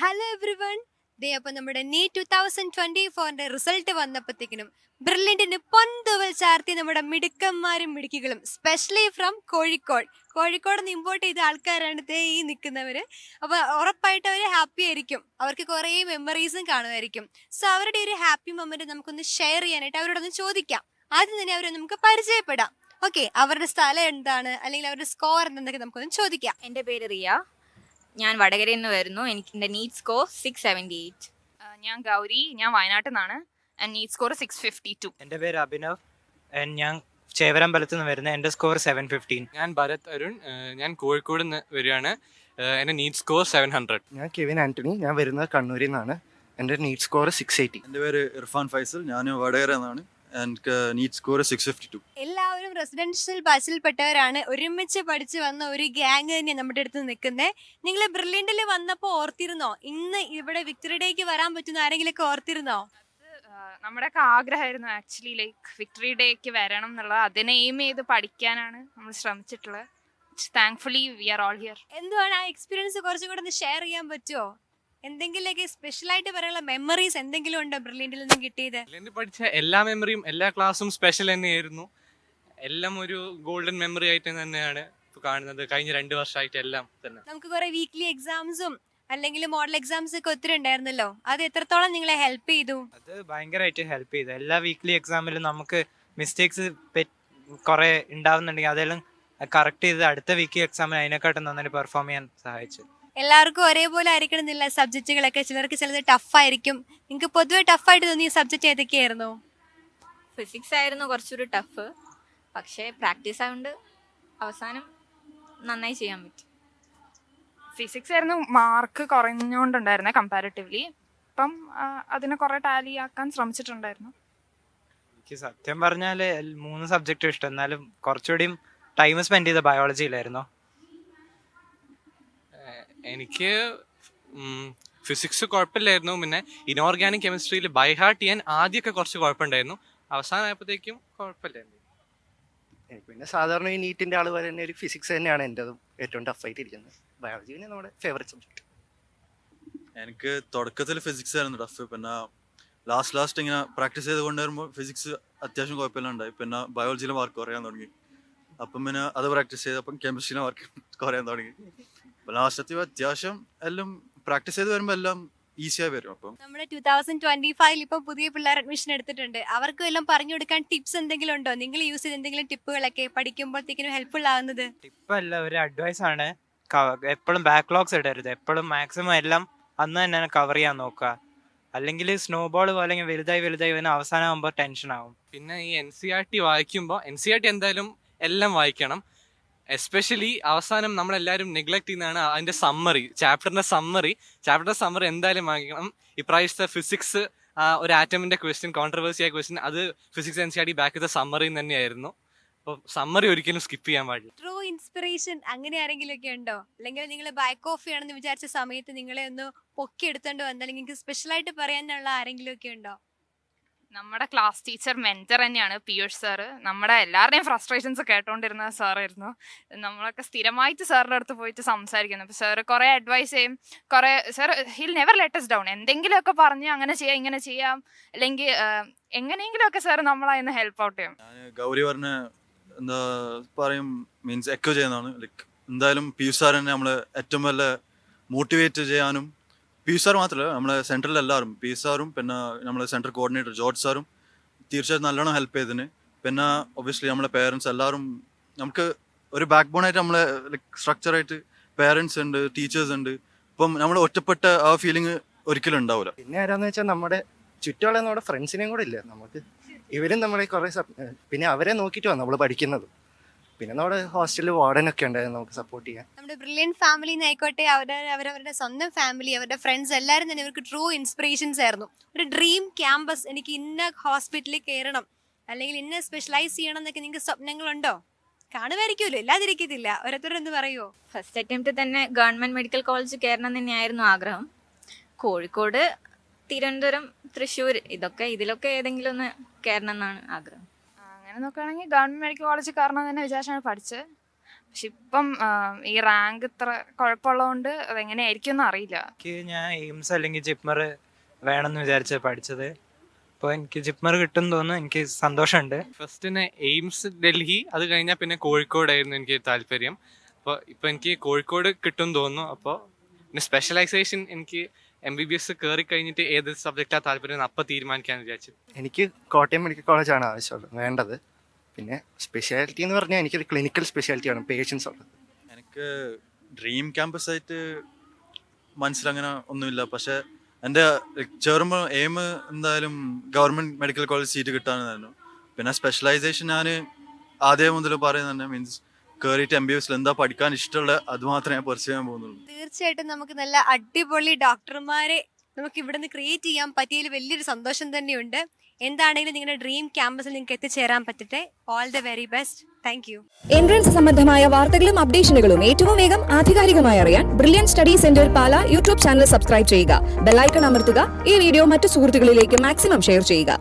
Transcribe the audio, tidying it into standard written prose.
Hello every one. ദേ അപ്പം നമ്മുടെ NEET 2024 result വന്നപ്പോഴത്തേക്കിനും ബ്രില്യൻറ്റിന് പൊന്തുവൽ ചാർത്തി നമ്മുടെ മിടുക്കന്മാരും മിടുക്കികളും സ്പെഷ്യലി ഫ്രം കോഴിക്കോട് നിന്ന് ഇമ്പോർട്ട് ചെയ്ത ആൾക്കാരാണ് ദേ ഈ നിൽക്കുന്നവർ. അപ്പോൾ ഉറപ്പായിട്ട് അവർ ഹാപ്പി ആയിരിക്കും, അവർക്ക് കുറേ മെമ്മറീസും കാണുമായിരിക്കും. സോ അവരുടെ ഒരു ഹാപ്പി മൊമെന്റ് നമുക്കൊന്ന് ഷെയർ ചെയ്യാനായിട്ട് അവരോടൊന്ന് ചോദിക്കാം. ആദ്യം തന്നെ അവരെ നമുക്ക് പരിചയപ്പെടാം. ഓക്കെ, അവരുടെ സ്ഥലം എന്താണ് അല്ലെങ്കിൽ അവരുടെ സ്കോർ എന്തെന്നൊക്കെ നമുക്കൊന്ന് ചോദിക്കാം. എൻ്റെ പേര് റിയ. ഞാൻ വടകരയിൽ നിന്ന് വരുന്നു. എനിക്ക് എൻ്റെ നീറ്റ് സ്കോർ 678. ഞാൻ ഗൗരി, ഞാൻ വയനാട്ടിൽ നിന്നാണ്. NEET score 652. എൻ്റെ പേര് അഭിനവ്, ഞാൻ ചേവരമ്പലത്ത് നിന്ന് വരുന്നത്. എൻ്റെ സ്കോർ 715. ഞാൻ ഭരത് അരുൺ, ഞാൻ കോഴിക്കോട് നിന്ന് വരികയാണ്. എൻ്റെ നീറ്റ് സ്കോർ 700. ഞാൻ കെവിൻ ആന്റണി, ഞാൻ വരുന്നത് കണ്ണൂരിൽ നിന്നാണ്. എൻ്റെ നീറ്റ് സ്കോർ 680. എൻ്റെ പേര് ഇർഫാൻ ഫൈസൽ, ഞാൻ വടകര എന്നാണ്. എനിക്ക് നീറ്റ് സ്കോർ 652. എല്ലാവരും റെസിഡൻഷ്യൽ ബാച്ചിൽപ്പെട്ടവരാണ്, ഒരുമിച്ച് പഠിച്ച് വന്ന ഒരു ഗ്യാങ് തന്നെ നമ്മുടെ അടുത്ത് നിൽക്കുന്നത്. നിങ്ങൾ ബ്രില്യൻറ്റിൽ വന്നപ്പോൾ ഓർത്തിരുന്നോ ഇന്ന് ഇവിടെ വിക്ടറി ഡേക്ക് വരാൻ പറ്റുന്ന ആരെങ്കിലൊക്കെ ഓർത്തിരുന്നോ? നമ്മുടെയൊക്കെ ആഗ്രഹമായിരുന്നു ആക്ച്വലി ലൈക്ക് വിക്ടറി ഡേക്ക് വരണം എന്നുള്ളത്. അതിനെ എയിം ചെയ്ത് പഠിക്കാനാണ് നമ്മൾ ശ്രമിച്ചിട്ടുള്ളത്. Thankfully we are all here. എന്തുവാണ് ആ എക്സ്പീരിയൻസ് കുറച്ചും കൂടെ ഒന്ന് ഷെയർ ചെയ്യാൻ പറ്റുമോ? എന്തെങ്കിലുമൊക്കെ സ്പെഷ്യലായിട്ട് പറയാനുള്ള മെമ്മറീസ് എന്തെങ്കിലും ഉണ്ടോ ബ്രില്യൻറ്റിൽ നിന്ന് കിട്ടിയത്? എൻ്റെ പഠിച്ച എല്ലാ മെമ്മറിയും എല്ലാ ക്ലാസ്സും സ്പെഷ്യൽ തന്നെയായിരുന്നു. എല്ലാം ഒരു ഗോൾഡൻ മെമ്മറി ആയിട്ട് തന്നെയാണ് ഇപ്പോൾ കാണുന്നത്. കഴിഞ്ഞ 2 വർഷമായിട്ട് എല്ലാം തന്നെ. നമുക്ക് കുറെ വീക്ക്ലി എക്സാംസും അല്ലെങ്കിൽ മോഡൽ എക്സാംസ് ഒക്കെ ഒത്തിരി ഉണ്ടായിരുന്നല്ലോ, അത് എത്രത്തോളം നിങ്ങളെ ഹെൽപ്പ് ചെയ്തു? അത് ഭയങ്കരമായിട്ട് ഹെൽപ്പ് ചെയ്തു. എല്ലാ വീക്ക്ലി എക്സാമിലും നമുക്ക് മിസ്റ്റേക്സ് കുറേ ഉണ്ടാവുന്നുണ്ടെങ്കിൽ അതെല്ലാം കറക്റ്റ് ചെയ്ത് അടുത്ത വീക്ക്ലി എക്സാമിന് അതിനെക്കാട്ടും നന്നായി പെർഫോം ചെയ്യാൻ സഹായിച്ചു. എല്ലാവർക്കും ഒരേപോലെ ആയിരിക്കണമെന്നില്ല സബ്ജക്റ്റുകളൊക്കെ, ചിലർക്ക് ചിലത് ടഫായിരിക്കും. നിങ്ങൾക്ക് പൊതുവെ ടഫായിട്ട് തോന്നിയ സബ്ജക്റ്റ് ഏതൊക്കെയായിരുന്നു? ഫിസിക്സ് ആയിരുന്നു കുറച്ചൊരു ടഫ്, പക്ഷേ പ്രാക്ടീസ് ആയതുകൊണ്ട് അവസാനം നന്നായി ചെയ്യാൻ പറ്റി. ഫിസിക്സ് ആയിരുന്നു മാർക്ക് കുറഞ്ഞുകൊണ്ടുണ്ടായിരുന്നത് കമ്പാരിറ്റീവ്ലി. അപ്പം അതിനെ കുറേ ടാലി ആക്കാൻ ശ്രമിച്ചിട്ടുണ്ടായിരുന്നു. എനിക്ക് സത്യം പറഞ്ഞാൽ 3 സബ്ജക്റ്റും ഇഷ്ടം, എന്നാലും കുറച്ചുകൂടിയും ടൈം സ്പെൻഡ് ചെയ്ത ബയോളജിയിലായിരുന്നു. എനിക്ക് ഫിസിക്സ് കുഴപ്പമില്ലായിരുന്നു. പിന്നെ ഇനോർഗാനിക് കെമിസ്ട്രിയിൽ ബൈ ഹാർട്ട് ചെയ്യാൻ ആദ്യമൊക്കെ കുറച്ച് കുഴപ്പമുണ്ടായിരുന്നു. അവസാനമായപ്പോഴത്തേക്കും കുഴപ്പമില്ലായിരുന്നു. എനിക്ക് പിന്നെ സാധാരണ ഈ നീറ്റിൻ്റെ ആൾ വരെ തന്നെ ഒരു ഫിസിക്സ് തന്നെയാണ് എൻ്റെതും ഏറ്റവും ടഫായിട്ട് ഇരിക്കുന്നത്. ബയോളജി പിന്നെ നമ്മുടെ ഫേവറേറ്റ് സബ്ജക്റ്റ്. എനിക്ക് തുടക്കത്തിൽ ഫിസിക്സ് ആയിരുന്നു ടഫ്. പിന്നെ ലാസ്റ്റ് ഇങ്ങനെ പ്രാക്ടീസ് ചെയ്ത് കൊണ്ടുവരുമ്പോൾ ഫിസിക്സ് അത്യാവശ്യം കുഴപ്പമില്ലാണ്ടായി. പിന്നെ ബയോളജിയിലെ മാർക്ക് കുറയാൻ തുടങ്ങി. അപ്പം പിന്നെ അത് പ്രാക്ടീസ് ചെയ്ത് അപ്പം കെമിസ്ട്രിയിലെ മാർക്ക് കുറയാൻ തുടങ്ങി. അപ്പം ലാസ്റ്റ് അത്യാവശ്യം എല്ലാം പ്രാക്ടീസ് ചെയ്ത് വരുമ്പോൾ എല്ലാം ഈസിയായി വരും. അപ്പം നമ്മുടെ 2025 ഇപ്പം പുതിയ പിള്ളേർ അഡ്മിഷൻ എടുത്തിട്ടുണ്ട്, അവർക്കും എല്ലാം പറഞ്ഞു കൊടുക്കാൻ ടിപ്സ് എന്തെങ്കിലും ഉണ്ടോ? നിങ്ങൾ യൂസ് ചെയ്ത എന്തെങ്കിലും ടിപ്പുകളൊക്കെ പഠിക്കുമ്പോഴത്തേക്കിനും ഹെൽപ്ഫുൾ ആവുന്നത്? ടിപ്പല്ല, ഒരു അഡ്വൈസ് ആണ്. എപ്പോഴും ബാക്ക്ലോഗ്സ് ഇടരുത്. എപ്പോഴും മാക്സിമം എല്ലാം അന്ന് തന്നെ കവർ ചെയ്യാൻ നോക്കുക. അല്ലെങ്കിൽ സ്നോബോൾ പോലെ വലുതായി വരുന്ന അവസാനമാകുമ്പോൾ ടെൻഷൻ ആവും. പിന്നെ ഈ NCERT വായിക്കുമ്പോൾ NCERT എന്തായാലും എല്ലാം വായിക്കണം. എസ്പെഷ്യലി അവസാനം നമ്മളെല്ലാവരും നെഗ്ലക്ട് ചെയ്യുന്നതാണ് അതിൻ്റെ ചാപ്റ്ററിൻ്റെ സമ്മറി എന്തായാലും വാങ്ങിക്കണം. ഇപ്രാവശ്യത്തെ ഫിസിക്സ് ഒരു ആറ്റമിൻ്റെ ക്വസ്റ്റ്യൻ, കോൺട്രവേഴ്സിയായ ക്വസ്റ്റ്യൻ, അത് ഫിസിക്സ് NCERT ബാക്ക് ചെയ്ത സമ്മറി തന്നെയായിരുന്നു. അപ്പോൾ സമ്മറി ഒരിക്കലും സ്കിപ്പ് ചെയ്യാൻ പാടില്ല. ട്രൂ ഇൻസ്പിറേഷൻ അങ്ങനെ ആരെങ്കിലും ഒക്കെ ഉണ്ടോ? അല്ലെങ്കിൽ നിങ്ങൾ ബാക്ക് ഓഫ് ചെയ്യണമെന്ന് വിചാരിച്ച സമയത്ത് നിങ്ങളെ ഒന്ന് പൊക്കി എടുത്തോണ്ട് വന്ന, അല്ലെങ്കിൽ നിങ്ങൾക്ക് സ്പെഷ്യലായിട്ട് പറയാനുള്ള ആരെങ്കിലും ഒക്കെ ഉണ്ടോ? നമ്മുടെ ക്ലാസ് ടീച്ചർ മെൻറ്റർ തന്നെയാണ് പീയൂഷ് സാറ്. നമ്മുടെ എല്ലാവരുടെയും ഫ്രസ്ട്രേഷൻസ് കേട്ടോണ്ടിരുന്ന സാറായിരുന്നു. നമ്മളൊക്കെ സ്ഥിരമായിട്ട് സാറിൻ്റെ അടുത്ത് പോയിട്ട് സംസാരിക്കുന്നു. അപ്പോൾ സാറ് കുറേ അഡ്വൈസ് ചെയ്യും. Sir hill never let us down. എന്തെങ്കിലുമൊക്കെ പറഞ്ഞ് അങ്ങനെ ചെയ്യാം ഇങ്ങനെ ചെയ്യാം, അല്ലെങ്കിൽ എങ്ങനെയെങ്കിലുമൊക്കെ സാർ നമ്മളതിന് ഹെൽപ്പ് ഔട്ട് ചെയ്യും. ഞാൻ ഗൗരി പറഞ്ഞ എന്താ പറയും മീൻസ് എക്കോ ചെയ്യുന്നതാണ്. ലൈക്ക് എന്തായാലും പീയൂഷ് സാർ തന്നെ നമ്മളെ ഏറ്റവും വല്ല മോട്ടിവേറ്റ് ചെയ്യാനും, പീയൂഷ് സാർ മാത്രമല്ല നമ്മളെ സെൻട്രൽ എല്ലാവരും, പീയൂഷ് സാറും പിന്നെ നമ്മളെ സെൻട്രൽ കോർഡിനേറ്റർ ജോർജ് സാറും തീർച്ചയായിട്ടും നല്ലോണം ഹെൽപ്പ് ചെയ്തതിന്. പിന്നെ ഒബ്വിയസ്ലി നമ്മളെ പേരൻസ് എല്ലാവരും, നമുക്ക് ഒരു ബാക്ക് ബോണായിട്ട് നമ്മളെ ലൈക്ക് സ്ട്രക്ചറായിട്ട് പേരൻസ് ഉണ്ട്, ടീച്ചേഴ്സ് ഉണ്ട്. ഇപ്പം നമ്മൾ ഒറ്റപ്പെട്ട ആ ഫീലിംഗ് ഒരിക്കലും ഉണ്ടാവില്ല. പിന്നെ ആരാന്ന് വെച്ചാൽ നമ്മുടെ ചുറ്റുമുള്ള നമ്മുടെ ഫ്രണ്ട്സിനെയും കൂടെ ഇല്ല നമുക്ക്. ഇവരും നമ്മളെ കുറേ പിന്നെ അവരെ നോക്കിയിട്ട് നമ്മൾ പഠിക്കുന്നത്. പിന്നെ നമ്മുടെ ഹോസ്റ്റലിൽ വാർഡനൊക്കെ ഉണ്ടായിരുന്നു നമുക്ക് സപ്പോർട്ട് ചെയ്യാൻ. നമ്മുടെ ബ്രില്യൻറ്റ് ഫാമിലി ആയിക്കോട്ടെ, അവരവരുടെ സ്വന്തം ഫാമിലി, അവരുടെ ഫ്രണ്ട്സ് എല്ലാവരും തന്നെ ഇവർക്ക് ട്രൂ ഇൻസ്പിറേഷൻസ് ആയിരുന്നു. ഒരു ഡ്രീം ക്യാമ്പസ്, എനിക്ക് ഇന്ന ഹോസ്പിറ്റലിൽ കയറണം അല്ലെങ്കിൽ ഇന്ന സ്പെഷ്യലൈസ് ചെയ്യണം എന്നൊക്കെ നിങ്ങൾക്ക് സ്വപ്നങ്ങളുണ്ടോ? കാണുമായിരിക്കുമല്ലോ, ഇല്ലാതിരിക്കത്തില്ല. ഓരോരുത്തരെന്ത് പറയുമോ? ഫസ്റ്റ് അറ്റംപ്റ്റ് തന്നെ ഗവൺമെൻറ് മെഡിക്കൽ കോളേജ് കയറണം തന്നെയായിരുന്നു ആഗ്രഹം. കോഴിക്കോട്, തിരുവനന്തപുരം, തൃശ്ശൂർ ഇതിലൊക്കെ ഏതെങ്കിലും ഒന്ന് കയറണം എന്നാണ് ആഗ്രഹം. അങ്ങനെ നോക്കുകയാണെങ്കിൽ ഗവൺമെൻറ് മെഡിക്കൽ കോളേജ് കാരണം തന്നെ വിചാരിച്ചാണ് പഠിച്ചത്. പക്ഷെ ഇപ്പം ഈ റാങ്ക് ഇത്ര കുഴപ്പമുള്ളതുകൊണ്ട് അതെങ്ങനെയായിരിക്കും എന്ന് അറിയില്ല. ഞാൻ എയിംസ് അല്ലെങ്കിൽ ജിപ്മർ വേണമെന്ന് വിചാരിച്ച് പഠിച്ചത്. അപ്പോൾ എനിക്ക് ജിപ്മർ കിട്ടും തോന്നുന്നു. എനിക്ക് സന്തോഷമുണ്ട്. ഫസ്റ്റിന് എയിംസ് ഡൽഹി, അത് കഴിഞ്ഞാൽ പിന്നെ കോഴിക്കോടായിരുന്നു എനിക്ക് താല്പര്യം. അപ്പോൾ ഇപ്പോൾ എനിക്ക് കോഴിക്കോട് കിട്ടും തോന്നുന്നു. അപ്പോൾ പിന്നെ സ്പെഷ്യലൈസേഷൻ എനിക്ക് MBBS കയറി കഴിഞ്ഞിട്ട് ഏത് സബ്ജക്റ്റാണ് താല്പര്യം അപ്പം തീരുമാനിക്കാമെന്ന് വിചാരിച്ചു. എനിക്ക് കോട്ടയം മെഡിക്കൽ കോളേജാണ് ആവശ്യമുള്ളത്, വേണ്ടത്. പിന്നെ സ്പെഷ്യാലിറ്റി എന്ന് പറഞ്ഞാൽ എനിക്കൊരു ക്ലിനിക്കൽ സ്പെഷ്യാലിറ്റിയാണ് പേഷ്യൻസ് ഉള്ളത്. എനിക്ക് ഡ്രീം ക്യാമ്പസ് ആയിട്ട് മനസ്സിലങ്ങനെ ഒന്നുമില്ല. പക്ഷെ എൻ്റെ ചേർമ്പോൾ എയിം എന്തായാലും ഗവൺമെൻറ് മെഡിക്കൽ കോളേജ് സീറ്റ് കിട്ടാനായിരുന്നു. പിന്നെ സ്പെഷ്യലൈസേഷൻ ഞാൻ ആദ്യം മുതൽ പറയുന്നത് മീൻസ് കയറിയിട്ട് MBBS എന്താ പഠിക്കാൻ ഇഷ്ടമുള്ള അത് മാത്രമേ ഞാൻ പെർസ്യൂ ചെയ്യാൻ പോകുന്നുള്ളൂ. തീർച്ചയായിട്ടും നമുക്ക് നല്ല അടിപൊളി ഡോക്ടർമാരെ നമുക്ക് ഇവിടെ നിന്ന് ക്രിയേറ്റ് ചെയ്യാൻ പറ്റിയതിൽ വലിയൊരു സന്തോഷം തന്നെയുണ്ട്. എന്താണെങ്കിലും നിങ്ങളുടെ ഡ്രീം ക്യാമ്പസിൽ നിങ്ങൾക്ക് എത്തിച്ചേരാൻ പറ്റട്ടെ. All the very best. Thank you. Entrance സംബന്ധമായ വാർത്തകളും അപ്ഡേഷനുകളും ഏറ്റവും വേഗം ആധികാരികമായി അറിയാൻ brilliant study centre Pala YouTube channel subscribe ചെയ്യുക. ബെല്ലൈക്കൺ അമർത്തുക. ഈ വീഡിയോ മറ്റു സുഹൃത്തുക്കളിലേക്ക് മാക്സിമം ഷെയർ ചെയ്യുക.